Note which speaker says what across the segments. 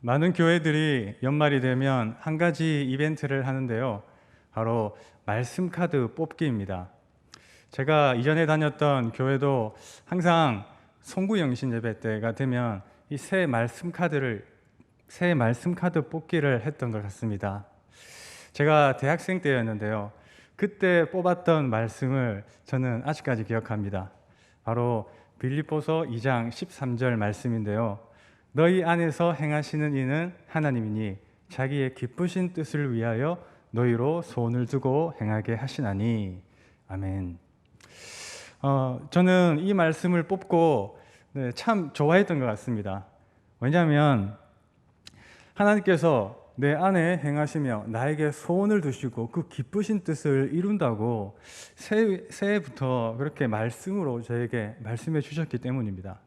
Speaker 1: 많은 교회들이 연말이 되면 한 가지 이벤트를 하는데요. 바로 말씀 카드 뽑기입니다. 제가 이전에 다녔던 교회도 항상 송구영신 예배 때가 되면 이 새 말씀 카드 뽑기를 했던 것 같습니다. 제가 대학생 때였는데요. 그때 뽑았던 말씀을 저는 아직까지 기억합니다. 바로 빌립보서 2장 13절 말씀인데요. 너희 안에서 행하시는 이는 하나님이니 자기의 기쁘신 뜻을 위하여 너희로 소원을 두고 행하게 하시나니. 아멘. 저는 이 말씀을 뽑고 참 좋아했던 것 같습니다. 왜냐하면 하나님께서 내 안에 행하시며 나에게 소원을 두시고 그 기쁘신 뜻을 이룬다고 새해부터 그렇게 말씀으로 저에게 말씀해 주셨기 때문입니다.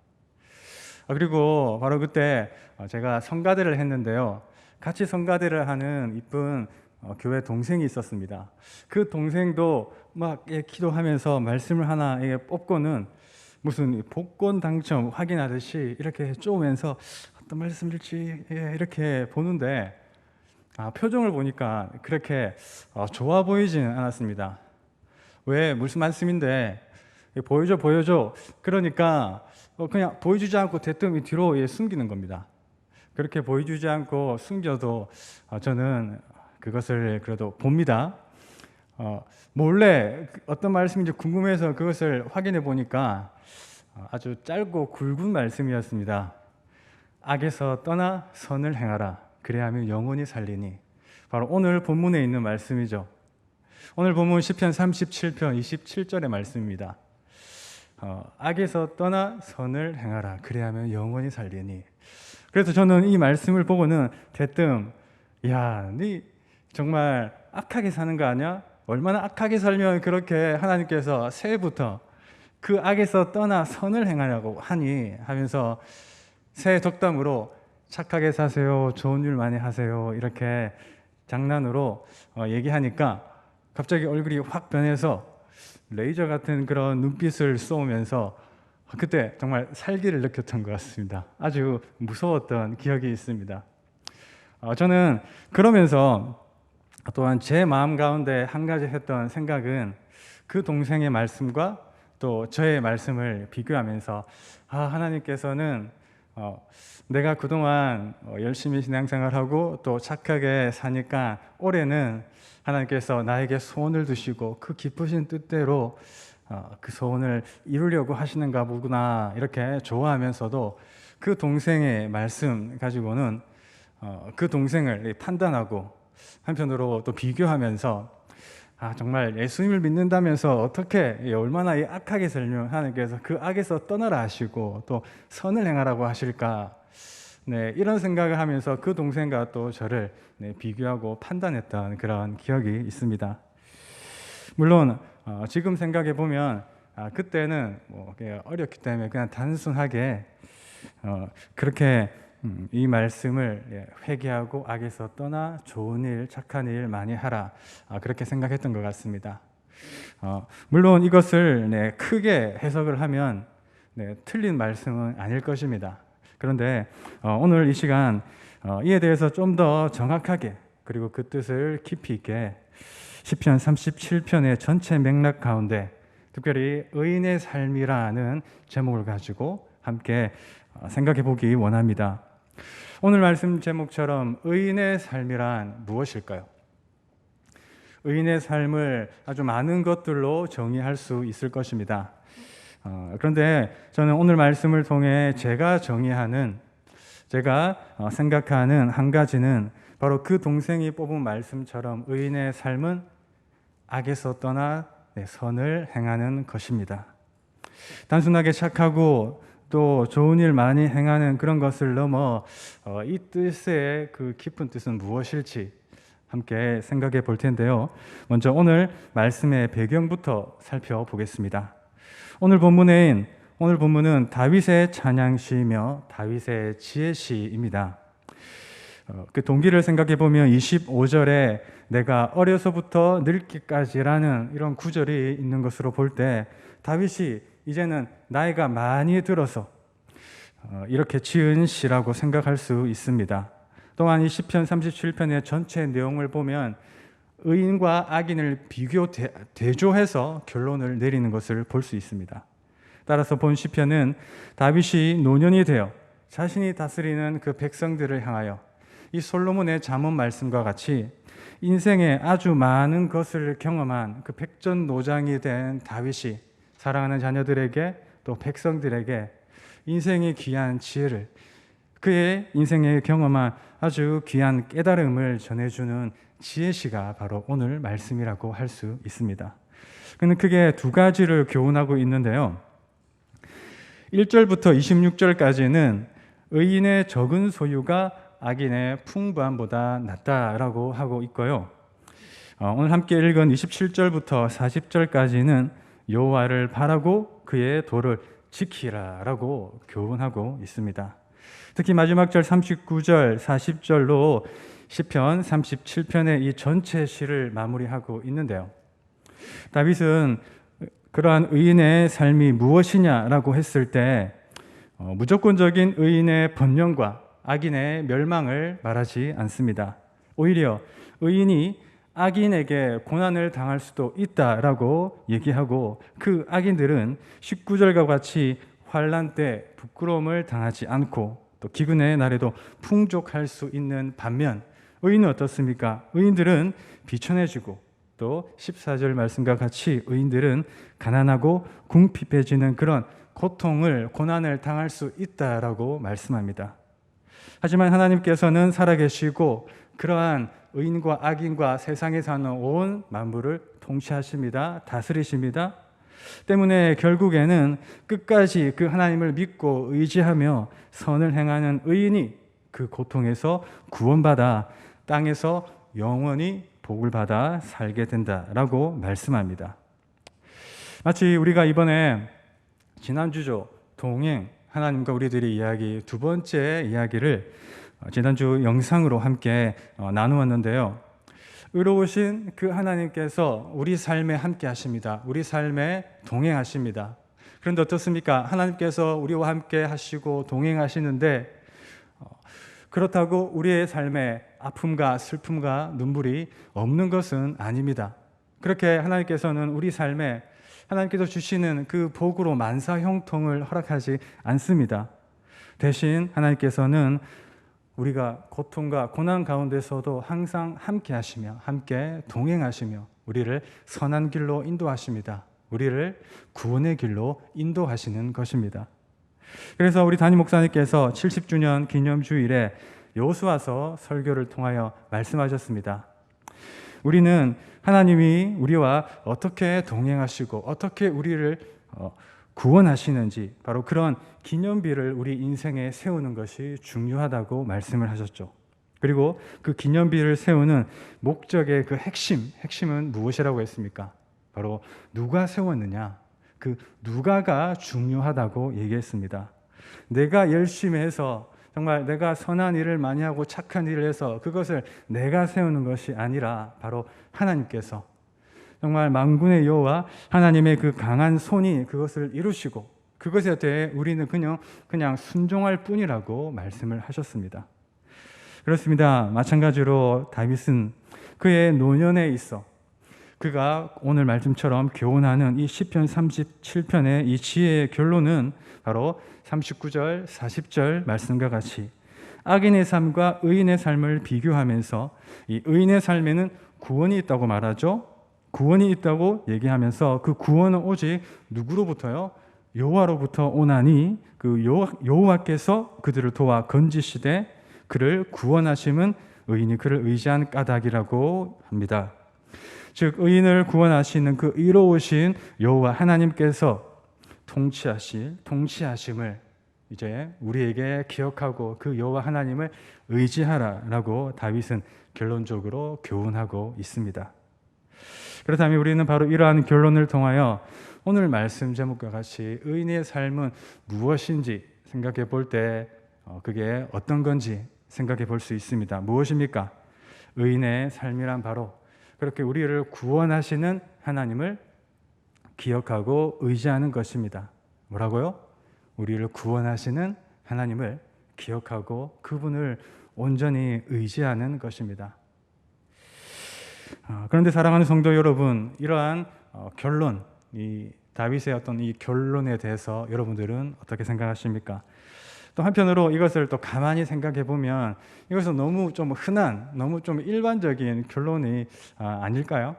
Speaker 1: 그리고 바로 그때 제가 성가대를 했는데요. 같이 성가대를 하는 이쁜 교회 동생이 있었습니다. 그 동생도 막 기도하면서 말씀을 하나 뽑고는 무슨 복권 당첨 확인하듯이 이렇게 쪼으면서 어떤 말씀일지 이렇게 보는데 표정을 보니까 그렇게 좋아 보이지는 않았습니다. 왜? 무슨 말씀인데 보여줘. 그러니까 그냥 보여주지 않고 대뜸 뒤로 숨기는 겁니다. 그렇게 보여주지 않고 숨겨도 저는 그것을 그래도 봅니다. 몰래 어떤 말씀인지 궁금해서 그것을 확인해 보니까 아주 짧고 굵은 말씀이었습니다. 악에서 떠나 선을 행하라. 그래야 하면 영원히 살리니. 바로 오늘 본문에 있는 말씀이죠. 오늘 본문 시편 37편 27절의 말씀입니다. 악에서 떠나 선을 행하라. 그래야 하면 영원히 살리니. 그래서 저는 이 말씀을 보고는 대뜸 네 정말 악하게 사는 거 아니야? 얼마나 악하게 살면 그렇게 하나님께서 새해부터 그 악에서 떠나 선을 행하려고 하니 하면서 새해 덕담으로 착하게 사세요, 좋은 일 많이 하세요 이렇게 장난으로 얘기하니까 갑자기 얼굴이 확 변해서 레이저 같은 그런 눈빛을 쏘면서 그때 정말 살기를 느꼈던 것 같습니다. 아주 무서웠던 기억이 있습니다. 저는 그러면서 또한 제 마음 가운데 한 가지 했던 생각은 그 동생의 말씀과 또 저의 말씀을 비교하면서 하나님께서는 내가 그동안 열심히 신앙생활하고 또 착하게 사니까 올해는 하나님께서 나에게 소원을 두시고 그 기쁘신 뜻대로 그 소원을 이루려고 하시는가 보구나 이렇게 좋아하면서도 그 동생의 말씀 가지고는 그 동생을 판단하고 한편으로 또 비교하면서 정말 예수님을 믿는다면서 어떻게 얼마나 악하게 살면 하나님께서 그 악에서 떠나라 하시고 또 선을 행하라고 하실까 이런 생각을 하면서 그 동생과 또 저를 비교하고 판단했던 그런 기억이 있습니다. 물론 지금 생각해 보면 그때는 어렸기 때문에 그냥 단순하게 그렇게 이 말씀을 회개하고 악에서 떠나 좋은 일, 착한 일 많이 하라 그렇게 생각했던 것 같습니다. 물론 이것을 크게 해석을 하면 틀린 말씀은 아닐 것입니다. 그런데 오늘 이 시간 이에 대해서 좀 더 정확하게 그리고 그 뜻을 깊이 있게 시편 37편의 전체 맥락 가운데 특별히 의인의 삶이라는 제목을 가지고 함께 생각해 보기 원합니다. 오늘 말씀 제목처럼 의인의 삶이란 무엇일까요? 의인의 삶을 아주 많은 것들로 정의할 수 있을 것입니다. 그런데 저는 오늘 말씀을 통해 제가 생각하는 한 가지는 바로 그 동생이 뽑은 말씀처럼 의인의 삶은 악에서 떠나 선을 행하는 것입니다. 단순하게 착하고 또 좋은 일 많이 행하는 그런 것을 넘어 이 뜻의 그 깊은 뜻은 무엇일지 함께 생각해 볼 텐데요. 먼저 오늘 말씀의 배경부터 살펴보겠습니다. 오늘 본문은 다윗의 찬양시이며 다윗의 지혜시입니다. 그 동기를 생각해 보면 25절에 내가 어려서부터 늙기까지라는 이런 구절이 있는 것으로 볼 때 다윗이 이제는 나이가 많이 들어서 이렇게 지은 시라고 생각할 수 있습니다. 또한 이 시편 37편의 전체 내용을 보면 의인과 악인을 대조해서 결론을 내리는 것을 볼 수 있습니다. 따라서 본 시편은 다윗이 노년이 되어 자신이 다스리는 그 백성들을 향하여 이 솔로몬의 잠언 말씀과 같이 인생에 아주 많은 것을 경험한 그 백전노장이 된 다윗이 사랑하는 자녀들에게 또 백성들에게 인생의 귀한 지혜를, 그의 인생에 경험한 아주 귀한 깨달음을 전해주는 지혜시가 바로 오늘 말씀이라고 할 수 있습니다. 그는 크게 두 가지를 교훈하고 있는데요. 1절부터 26절까지는 의인의 적은 소유가 악인의 풍부함보다 낫다라고 하고 있고요. 오늘 함께 읽은 27절부터 40절까지는 여호와를 바라고 그의 도를 지키라라고 교훈하고 있습니다. 특히 마지막 절 39절, 40절로 시편 37편의 이 전체 시를 마무리하고 있는데요. 다윗은 그러한 의인의 삶이 무엇이냐라고 했을 때 무조건적인 의인의 번영과 악인의 멸망을 말하지 않습니다. 오히려 의인이 악인에게 고난을 당할 수도 있다라고 얘기하고 그 악인들은 19절과 같이 환난 때 부끄러움을 당하지 않고 또 기근의 날에도 풍족할 수 있는 반면 의인은 어떻습니까? 의인들은 비천해지고 또 14절 말씀과 같이 의인들은 가난하고 궁핍해지는 그런 고통을, 고난을 당할 수 있다라고 말씀합니다. 하지만 하나님께서는 살아계시고 그러한 의인과 악인과 세상에 사는 온 만물을 통치하십니다. 다스리십니다. 때문에 결국에는 끝까지 그 하나님을 믿고 의지하며 선을 행하는 의인이 그 고통에서 구원받아 땅에서 영원히 복을 받아 살게 된다라고 말씀합니다. 마치 우리가 이번에 지난주죠, 동행, 하나님과 우리들의 이야기 두 번째 이야기를 지난주 영상으로 함께 나누었는데요. 의로우신 그 하나님께서 우리 삶에 함께 하십니다. 우리 삶에 동행하십니다. 그런데 어떻습니까? 하나님께서 우리와 함께 하시고 동행하시는데 그렇다고 우리의 삶에 아픔과 슬픔과 눈물이 없는 것은 아닙니다. 그렇게 하나님께서는 우리 삶에 하나님께서 주시는 그 복으로 만사 형통을 허락하지 않습니다. 대신 하나님께서는 우리가 고통과 고난 가운데서도 항상 함께 하시며 함께 동행하시며 우리를 선한 길로 인도하십니다. 우리를 구원의 길로 인도하시는 것입니다. 그래서 우리 담임 목사님께서 70주년 기념주일에 여호수아서 설교를 통하여 말씀하셨습니다. 우리는 하나님이 우리와 어떻게 동행하시고 어떻게 우리를 구원하시는지 바로 그런 기념비를 우리 인생에 세우는 것이 중요하다고 말씀을 하셨죠. 그리고 그 기념비를 세우는 목적의 그 핵심은 무엇이라고 했습니까? 바로 누가 세웠느냐, 그 누가가 중요하다고 얘기했습니다. 내가 열심히 해서 정말 내가 선한 일을 많이 하고 착한 일을 해서 그것을 내가 세우는 것이 아니라 바로 하나님께서 정말 만군의 여호와 하나님의 그 강한 손이 그것을 이루시고 그것에 대해 우리는 그냥 순종할 뿐이라고 말씀을 하셨습니다. 그렇습니다. 마찬가지로 다윗은 그의 노년에 있어 그가 오늘 말씀처럼 교훈하는 이 시편 37편의 이 지혜의 결론은 바로 39절, 40절 말씀과 같이 악인의 삶과 의인의 삶을 비교하면서 이 의인의 삶에는 구원이 있다고 말하죠. 구원이 있다고 얘기하면서 그 구원은 오직 누구로부터요? 여호와로부터 오나니 그 여호와께서 그들을 도와 건지시되 그를 구원하심은 의인이 그를 의지한 까닭이라고 합니다. 즉 의인을 구원하시는 그 의로우신 여호와 하나님께서 통치하심을 이제 우리에게 기억하고 그 여호와 하나님을 의지하라라고 다윗은 결론적으로 교훈하고 있습니다. 그렇다면 우리는 바로 이러한 결론을 통하여 오늘 말씀 제목과 같이 의인의 삶은 무엇인지 생각해 볼 때 그게 어떤 건지 생각해 볼 수 있습니다. 무엇입니까? 의인의 삶이란 바로 그렇게 우리를 구원하시는 하나님을 기억하고 의지하는 것입니다. 뭐라고요? 우리를 구원하시는 하나님을 기억하고 그분을 온전히 의지하는 것입니다. 그런데 사랑하는 성도 여러분, 이러한 결론, 이 다윗의 어떤 이 결론에 대해서 여러분들은 어떻게 생각하십니까? 또 한편으로 이것을 또 가만히 생각해 보면 이것은 너무 좀 흔한, 너무 좀 일반적인 결론이 아닐까요?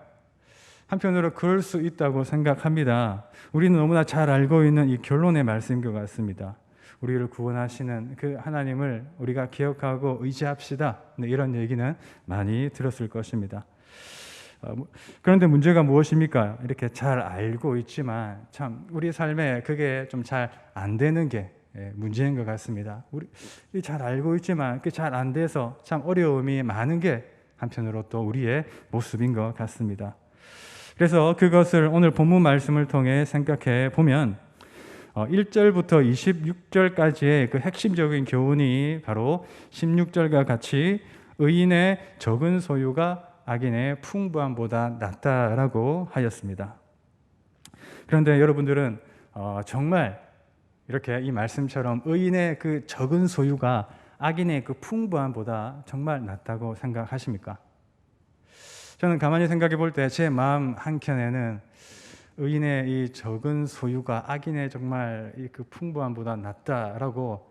Speaker 1: 한편으로 그럴 수 있다고 생각합니다. 우리는 너무나 잘 알고 있는 이 결론의 말씀인 것 같습니다. 우리를 구원하시는 그 하나님을 우리가 기억하고 의지합시다. 이런 얘기는 많이 들었을 것입니다. 그런데 문제가 무엇입니까? 이렇게 잘 알고 있지만 참 우리 삶에 그게 좀 잘 안 되는 게 문제인 것 같습니다. 우리 잘 알고 있지만 그게 잘 안 돼서 참 어려움이 많은 게 한편으로 또 우리의 모습인 것 같습니다. 그래서 그것을 오늘 본문 말씀을 통해 생각해 보면 1절부터 26절까지의 그 핵심적인 교훈이 바로 16절과 같이 의인의 적은 소유가 악인의 풍부함보다 낫다라고 하였습니다. 그런데 여러분들은 정말 이렇게 이 말씀처럼 의인의 그 적은 소유가 악인의 그 풍부함보다 정말 낫다고 생각하십니까? 저는 가만히 생각해 볼 때 제 마음 한켠에는 의인의 이 적은 소유가 악인의 정말 이 그 풍부함보다 낫다라고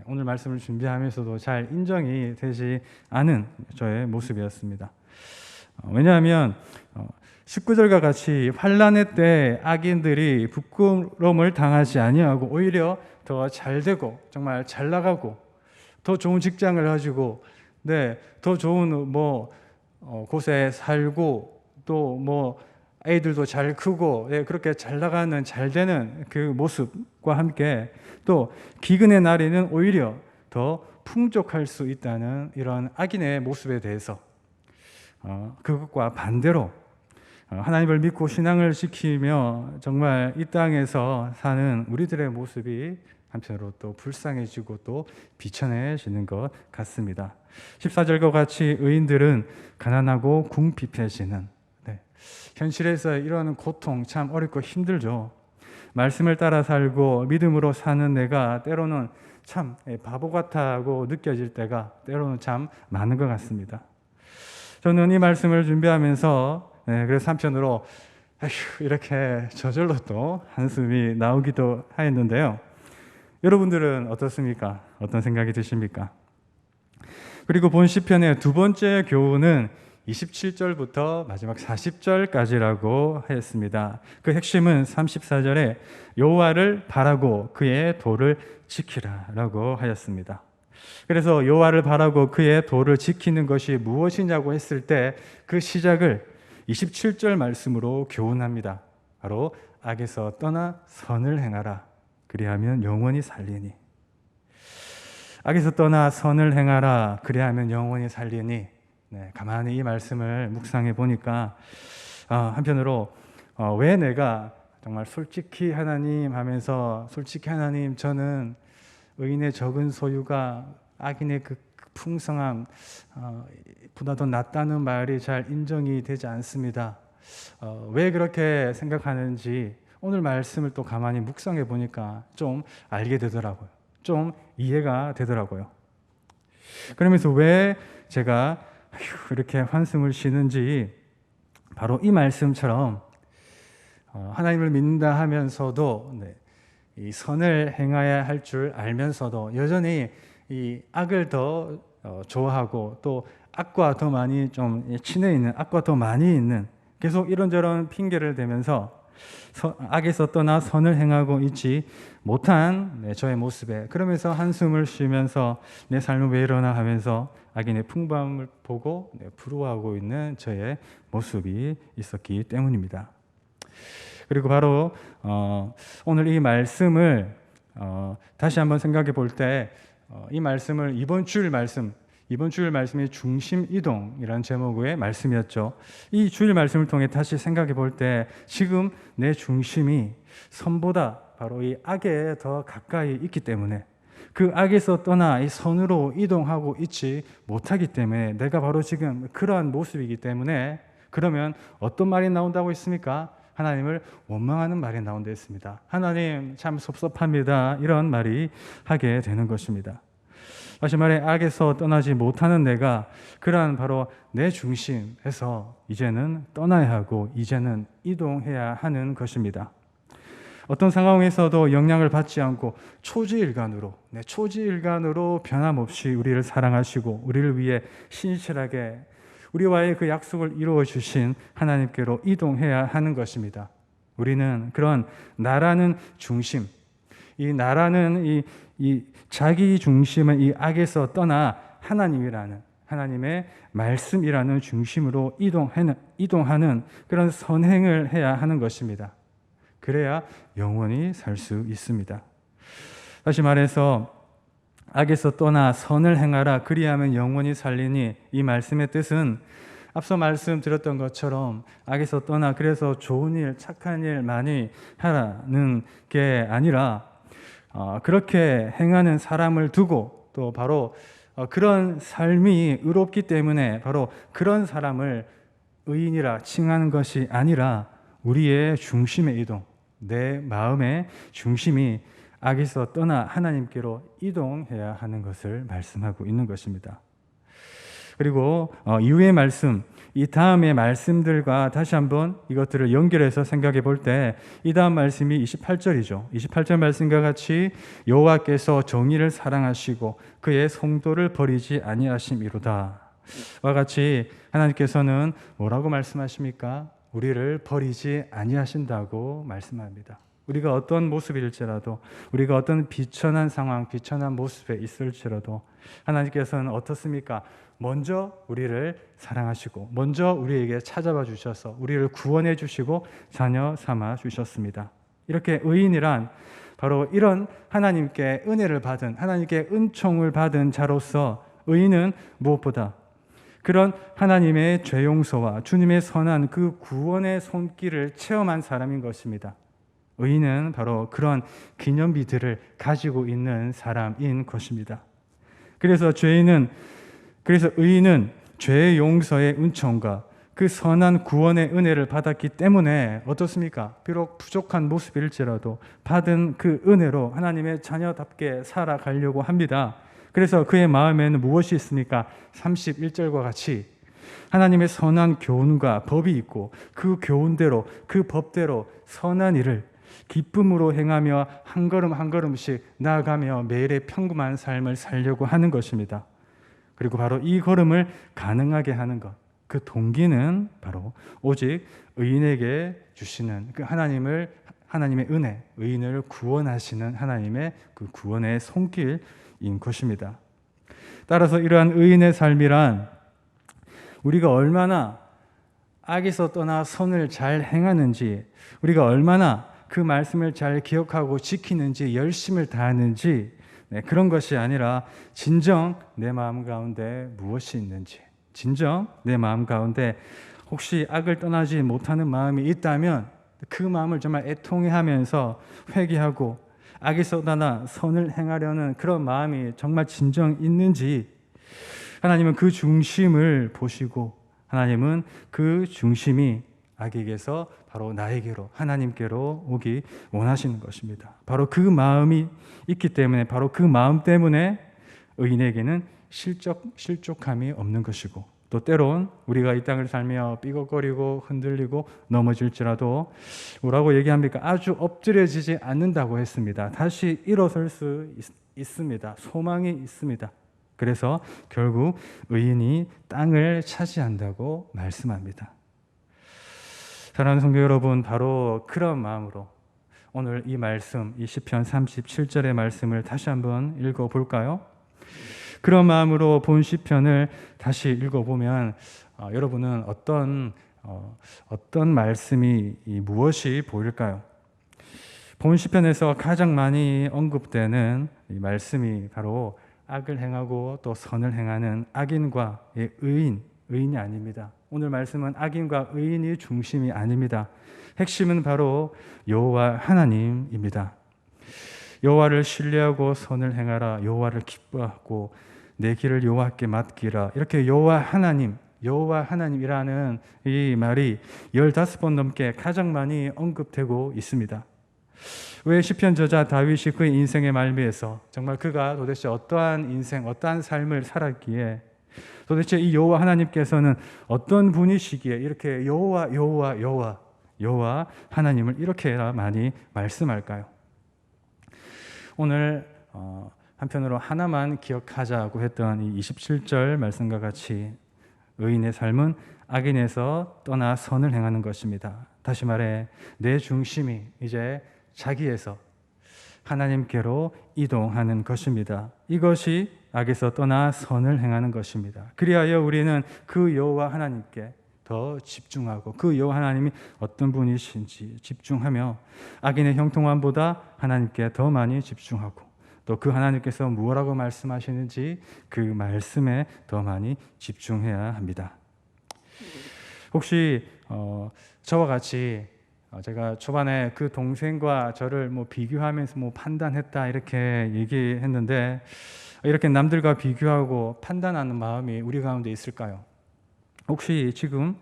Speaker 1: 오늘 말씀을 준비하면서도 잘 인정이 되지 않은 저의 모습이었습니다. 왜냐하면 19절과 같이 환난의 때 악인들이 부끄러움을 당하지 아니하고 오히려 더 잘되고 정말 잘 나가고 더 좋은 직장을 가지고 더 좋은 곳에 살고 또 아이들도 잘 크고 그렇게 잘 나가는 잘 되는 그 모습과 함께 또 기근의 날에는 오히려 더 풍족할 수 있다는 이런 악인의 모습에 대해서 그것과 반대로 하나님을 믿고 신앙을 지키며 정말 이 땅에서 사는 우리들의 모습이 한편으로 또 불쌍해지고 또 비천해지는 것 같습니다. 14절과 같이 의인들은 가난하고 궁핍해지는 현실에서 이러한 고통 참 어렵고 힘들죠. 말씀을 따라 살고 믿음으로 사는 내가 때로는 참 바보 같다고 느껴질 때가 때로는 참 많은 것 같습니다. 저는 이 말씀을 준비하면서 그래서 한편으로 이렇게 저절로 또 한숨이 나오기도 하였는데요. 여러분들은 어떻습니까? 어떤 생각이 드십니까? 그리고 본 시편의 두 번째 교훈은 27절부터 마지막 40절까지라고 하였습니다. 그 핵심은 34절에 여호와를 바라고 그의 도를 지키라라고 하였습니다. 그래서 여호와를 바라고 그의 도를 지키는 것이 무엇이냐고 했을 때 그 시작을 27절 말씀으로 교훈합니다. 바로 악에서 떠나 선을 행하라. 그리하면 영원히 살리니. 악에서 떠나 선을 행하라. 그리하면 영원히 살리니. 가만히 이 말씀을 묵상해 보니까 한편으로 왜 내가 정말 솔직히 하나님 하면서 솔직히 하나님 저는 의인의 적은 소유가 악인의 그 풍성함 보다 더 낫다는 말이 잘 인정이 되지 않습니다. 왜 그렇게 생각하는지 오늘 말씀을 또 가만히 묵상해 보니까 좀 알게 되더라고요. 좀 이해가 되더라고요. 그러면서 왜 제가 이렇게 한숨을 쉬는지 바로 이 말씀처럼 하나님을 믿는다 하면서도 이 선을 행해야 할 줄 알면서도 여전히 이 악을 더 좋아하고 또 악과 더 많이 좀 친해 있는 악과 더 많이 있는 계속 이런저런 핑계를 대면서 악에서 떠나 선을 행하고 있지 못한 저의 모습에 그러면서 한숨을 쉬면서 내 삶은 왜 이러나 하면서 악인의 풍부함을 보고 부러워하고 있는 저의 모습이 있었기 때문입니다. 그리고 바로 오늘 이 말씀을 다시 한번 생각해 볼 때 이 말씀을 이번 주일 말씀이 중심 이동이라는 제목의 말씀이었죠. 이 주일 말씀을 통해 다시 생각해 볼 때 지금 내 중심이 선보다 바로 이 악에 더 가까이 있기 때문에 그 악에서 떠나 이 선으로 이동하고 있지 못하기 때문에 내가 바로 지금 그러한 모습이기 때문에 그러면 어떤 말이 나온다고 했습니까? 하나님을 원망하는 말이 나온다 했습니다. 하나님 참 섭섭합니다. 이런 말이 하게 되는 것입니다. 다시 말해 악에서 떠나지 못하는 내가 그러한 바로 내 중심에서 이제는 떠나야 하고 이제는 이동해야 하는 것입니다. 어떤 상황에서도 영향을 받지 않고 초지일관으로 변함없이 우리를 사랑하시고 우리를 위해 신실하게 우리와의 그 약속을 이루어 주신 하나님께로 이동해야 하는 것입니다. 우리는 그런 나라는 중심, 이 나라는 이 자기 중심은 이 악에서 떠나 하나님의 말씀이라는 중심으로 이동하는 그런 선행을 해야 하는 것입니다. 그래야 영원히 살 수 있습니다. 다시 말해서 악에서 떠나 선을 행하라 그리하면 영원히 살리니, 이 말씀의 뜻은 앞서 말씀드렸던 것처럼 악에서 떠나 그래서 좋은 일, 착한 일 많이 하라는 게 아니라 그렇게 행하는 사람을 두고 또 바로 그런 삶이 의롭기 때문에 바로 그런 사람을 의인이라 칭하는 것이 아니라 우리의 중심의 이동, 내 마음의 중심이 악에서 떠나 하나님께로 이동해야 하는 것을 말씀하고 있는 것입니다. 그리고 이후의 말씀, 이 다음의 말씀들과 다시 한번 이것들을 연결해서 생각해 볼 때 이 다음 말씀이 28절이죠. 28절 말씀과 같이 여호와께서 정의를 사랑하시고 그의 성도를 버리지 아니하심이로다 와 같이 하나님께서는 뭐라고 말씀하십니까? 우리를 버리지 아니하신다고 말씀합니다. 우리가 어떤 모습일지라도, 우리가 어떤 비천한 상황, 비천한 모습에 있을지라도 하나님께서는 어떻습니까? 먼저 우리를 사랑하시고 먼저 우리에게 찾아와 주셔서 우리를 구원해 주시고 자녀 삼아 주셨습니다. 이렇게 의인이란 바로 이런 하나님께 은혜를 받은, 하나님께 은총을 받은 자로서 의인은 무엇보다 그런 하나님의 죄 용서와 주님의 선한 그 구원의 손길을 체험한 사람인 것입니다. 의인은 바로 그런 기념비들을 가지고 있는 사람인 것입니다. 그래서 의인은 죄 용서의 은총과 그 선한 구원의 은혜를 받았기 때문에 어떻습니까? 비록 부족한 모습일지라도 받은 그 은혜로 하나님의 자녀답게 살아가려고 합니다. 그래서 그의 마음에는 무엇이 있습니까? 31절과 같이 하나님의 선한 교훈과 법이 있고 그 교훈대로, 그 법대로 선한 일을 기쁨으로 행하며 한 걸음 한 걸음씩 나아가며 매일의 평범한 삶을 살려고 하는 것입니다. 그리고 바로 이 걸음을 가능하게 하는 것, 그 동기는 바로 오직 의인에게 주시는 그 하나님의 은혜, 의인을 구원하시는 하나님의 그 구원의 손길인 것입니다. 따라서 이러한 의인의 삶이란 우리가 얼마나 악에서 떠나 선을 잘 행하는지, 우리가 얼마나 그 말씀을 잘 기억하고 지키는지, 열심을 다하는지, 그런 것이 아니라 진정 내 마음 가운데 무엇이 있는지, 진정 내 마음 가운데 혹시 악을 떠나지 못하는 마음이 있다면 그 마음을 정말 애통해하면서 회개하고 악에서 떠나 선을 행하려는 그런 마음이 정말 진정 있는지, 하나님은 그 중심을 보시고 하나님은 그 중심이 악에게서 바로 나에게로, 하나님께로 오기 원하시는 것입니다. 바로 그 마음이 있기 때문에, 바로 그 마음 때문에 의인에게는 실족함이 없는 것이고, 또 때론 우리가 이 땅을 살며 삐걱거리고 흔들리고 넘어질지라도 뭐라고 얘기합니까? 아주 엎드려지지 않는다고 했습니다. 다시 일어설 수 있습니다. 소망이 있습니다. 그래서 결국 의인이 땅을 차지한다고 말씀합니다. 사랑하는 성도 여러분, 바로 그런 마음으로 오늘 이 말씀, 이 시편 37절의 말씀을 다시 한번 읽어볼까요? 그런 마음으로 본 시편을 다시 읽어보면 여러분은 어떤 말씀이 무엇이 보일까요? 본 시편에서 가장 많이 언급되는 이 말씀이 바로 악을 행하고 또 선을 행하는 악인과의 의인이 아닙니다. 오늘 말씀은 악인과 의인이 중심이 아닙니다. 핵심은 바로 여호와 하나님입니다. 여호와를 신뢰하고 선을 행하라, 여호와를 기뻐하고 내 길을 여호와께 맡기라. 이렇게 여호와 하나님이라는 이 말이 15번 넘게 가장 많이 언급되고 있습니다. 왜 시편 저자 다윗이 그의 인생의 말미에서 정말 그가 도대체 어떠한 인생, 어떠한 삶을 살았기에 도대체 이 여호와 하나님께서는 어떤 분이시기에 이렇게 여호와 하나님을 이렇게 많이 말씀할까요? 오늘 한편으로 하나만 기억하자고 했던 이 27절 말씀과 같이 의인의 삶은 악인에서 떠나 선을 행하는 것입니다. 다시 말해 내 중심이 이제 자기에서 하나님께로 이동하는 것입니다. 이것이 악에서 떠나 선을 행하는 것입니다. 그리하여 우리는 그 여호와 하나님께 더 집중하고 그 여호와 하나님이 어떤 분이신지 집중하며 악인의 형통함보다 하나님께 더 많이 집중하고 또 그 하나님께서 무엇라고 말씀하시는지 그 말씀에 더 많이 집중해야 합니다. 혹시 저와 같이 제가 초반에 그 동생과 저를 비교하면서 판단했다 이렇게 얘기했는데 이렇게 남들과 비교하고 판단하는 마음이 우리 가운데 있을까요? 혹시 지금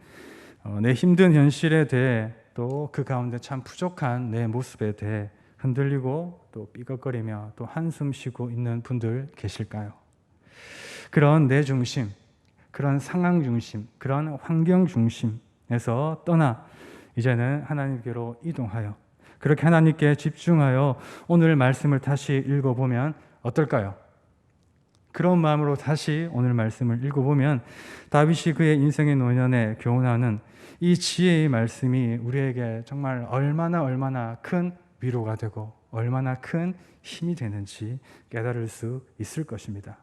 Speaker 1: 내 힘든 현실에 대해 또 그 가운데 참 부족한 내 모습에 대해 흔들리고 또 삐걱거리며 또 한숨 쉬고 있는 분들 계실까요? 그런 내 중심, 그런 상황 중심, 그런 환경 중심에서 떠나 이제는 하나님께로 이동하여 그렇게 하나님께 집중하여 오늘 말씀을 다시 읽어보면 어떨까요? 그런 마음으로 다시 오늘 말씀을 읽어보면 다윗이 그의 인생의 노년에 교훈하는 이 지혜의 말씀이 우리에게 정말 얼마나 큰 위로가 되고 얼마나 큰 힘이 되는지 깨달을 수 있을 것입니다.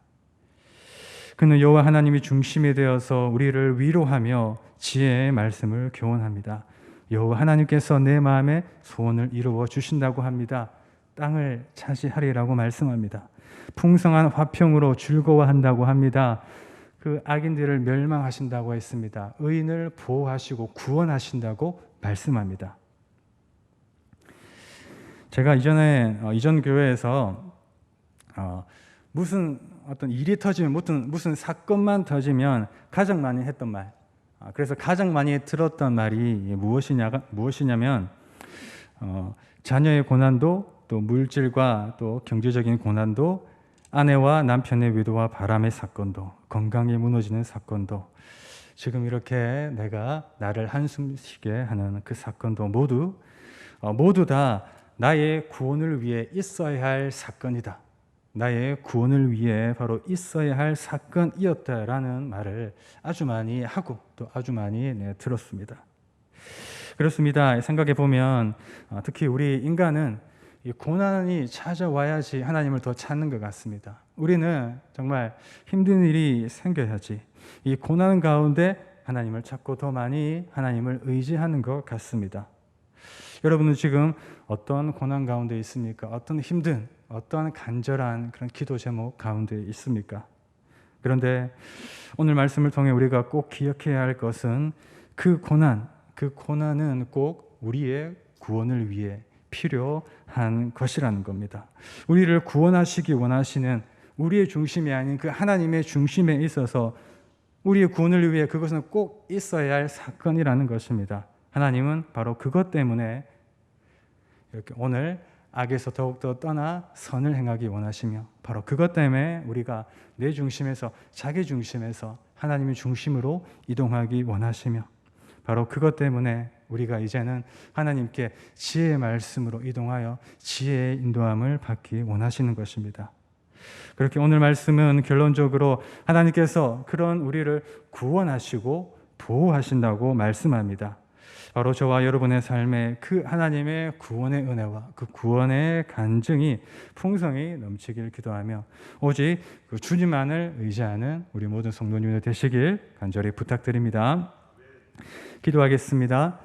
Speaker 1: 그는 여호와 하나님이 중심이 되어서 우리를 위로하며 지혜의 말씀을 교훈합니다. 여호와 하나님께서 내 마음의 소원을 이루어 주신다고 합니다. 땅을 차지하리라고 말씀합니다. 풍성한 화평으로 즐거워한다고 합니다. 그 악인들을 멸망하신다고 했습니다. 의인을 보호하시고 구원하신다고 말씀합니다. 제가 이전 교회에서 무슨 어떤 일이 터지면 무슨 사건만 터지면 가장 많이 했던 말, 그래서 가장 많이 들었던 말이 무엇이냐면 자녀의 고난도 또 물질과 또 경제적인 고난도 아내와 남편의 위도와 바람의 사건도 건강이 무너지는 사건도 지금 이렇게 내가 나를 한숨 쉬게 하는 그 사건도 모두 다 나의 구원을 위해 있어야 할 사건이다. 나의 구원을 위해 바로 있어야 할 사건이었다라는 말을 아주 많이 하고 또 아주 많이 들었습니다. 그렇습니다. 생각해 보면 특히 우리 인간은 이 고난이 찾아와야지 하나님을 더 찾는 것 같습니다. 우리는 정말 힘든 일이 생겨야지 이 고난 가운데 하나님을 찾고 더 많이 하나님을 의지하는 것 같습니다. 여러분은 지금 어떤 고난 가운데 있습니까? 어떤 힘든, 어떤 간절한 그런 기도 제목 가운데 있습니까? 그런데 오늘 말씀을 통해 우리가 꼭 기억해야 할 것은 그 고난은 꼭 우리의 구원을 위해 필요한 것이라는 겁니다. 우리를 구원하시기 원하시는 우리의 중심이 아닌 그 하나님의 중심에 있어서 우리의 구원을 위해 그것은 꼭 있어야 할 사건이라는 것입니다. 하나님은 바로 그것 때문에 이렇게 오늘 악에서 더욱더 떠나 선을 행하기 원하시며 바로 그것 때문에 우리가 내 중심에서 자기 중심에서 하나님의 중심으로 이동하기 원하시며 바로 그것 때문에 우리가 이제는 하나님께 지혜의 말씀으로 이동하여 지혜의 인도함을 받기 원하시는 것입니다. 그렇게 오늘 말씀은 결론적으로 하나님께서 그런 우리를 구원하시고 보호하신다고 말씀합니다. 바로 저와 여러분의 삶에 그 하나님의 구원의 은혜와 그 구원의 간증이 풍성히 넘치길 기도하며 오직 그 주님만을 의지하는 우리 모든 성도님들 되시길 간절히 부탁드립니다. 기도하겠습니다.